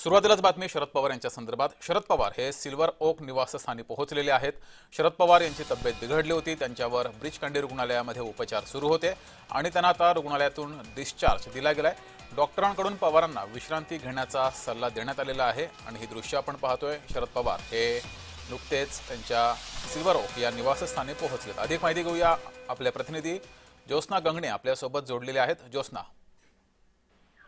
सुरुवातीलाच बातमी शरद पवार यांच्या संदर्भात। शरद पवार हे सिल्वर ओक निवासस्थानी पोहोचलेले आहेत। शरद पवार यांची तब्येत बिघडली होती, त्यांच्यावर ब्रीच-कँडी रुग्णालयामध्ये उपचार सुरू होते आणि त्यांना आता रुग्णालयातून डिस्चार्ज दिला गेलाय। डॉक्टरांकडून पवारांना विश्रांती घेण्याचा सल्ला देण्यात आलेला आहे आणि ही दृश्य आपण पाहतोय। शरद पवार हे नुकतेच त्यांच्या सिल्वर ओक या निवासस्थानी पोहोचलेत। अधिक माहिती घेऊया, आपले प्रतिनिधी ज्योत्स्ना गंगणे आपल्यासोबत जोडलेले आहेत। ज्योत्स्ना,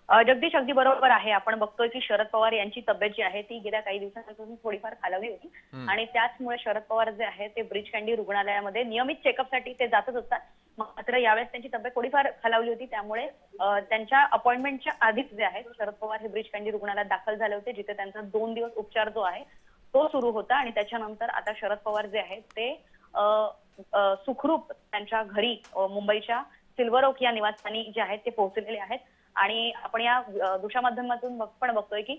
जगदीश अगदी बरोबर आहे। आपण बघतोय की शरद पवार यांची तब्येत जी आहे ती गेल्या काही दिवसांपासून थोडीफार खालावली होती आणि त्याचमुळे शरद पवार जे आहे ते ब्रीच-कँडी रुग्णालयामध्ये नियमित चेकअपसाठी ते जातच असतात। मात्र यावेळेस त्यांची तब्येत थोडीफार खालावली होती, त्यामुळे त्यांच्या अपॉइंटमेंटच्या आधीच जे आहे शरद पवार हे ब्रीच-कँडी रुग्णालयात दाखल झाले होते, जिथे त्यांचा 2 दिवस उपचार जो आहे तो सुरू होता आणि त्याच्यानंतर आता शरद पवार जे आहेत ते सुखरूप त्यांच्या घरी मुंबईच्या सिल्वर ओक या निवासस्थानी जे आहेत ते पोहोचलेले आहेत। आणि आपण या दृश्यमाध्यमातून पण बघतोय की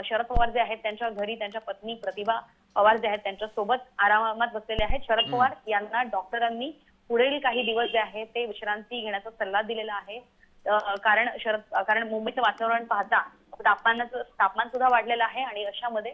शरद पवार जे आहेत त्यांच्या घरी त्यांच्या पत्नी प्रतिभा पवार जे आहेत त्यांच्या सोबत आरामात बसलेले आहेत। शरद पवार यांना डॉक्टरांनी पुढील काही दिवस जे आहे ते विश्रांती घेण्याचा सल्ला दिलेला आहे, कारण मुंबईचं वातावरण पाहता तापमान सुद्धा वाढलेलं आहे आणि अशामध्ये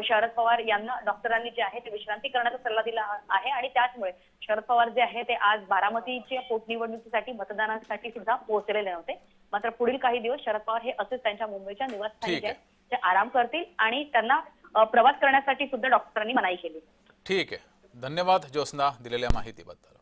शरद पवार यांना डॉक्टरांनी जे आहे ते विश्रांती करण्याचा सल्ला दिला आहे आणि त्याचमुळे शरद पवार जे आहे ते आज बारामतीच्या पोटनिवडणुकीसाठी मतदानासाठी सुद्धा पोहोचलेले नव्हते। मात्र पुढील काही दिवस शरद पवार हे असेच त्यांच्या मुंबईच्या निवासस्थानी जे ते आराम करतील आणि त्यांना प्रवास करण्यासाठी सुद्धा डॉक्टरांनी मनाई केली। ठीक आहे, धन्यवाद ज्योत्स्ना दिलेल्या माहितीबद्दल।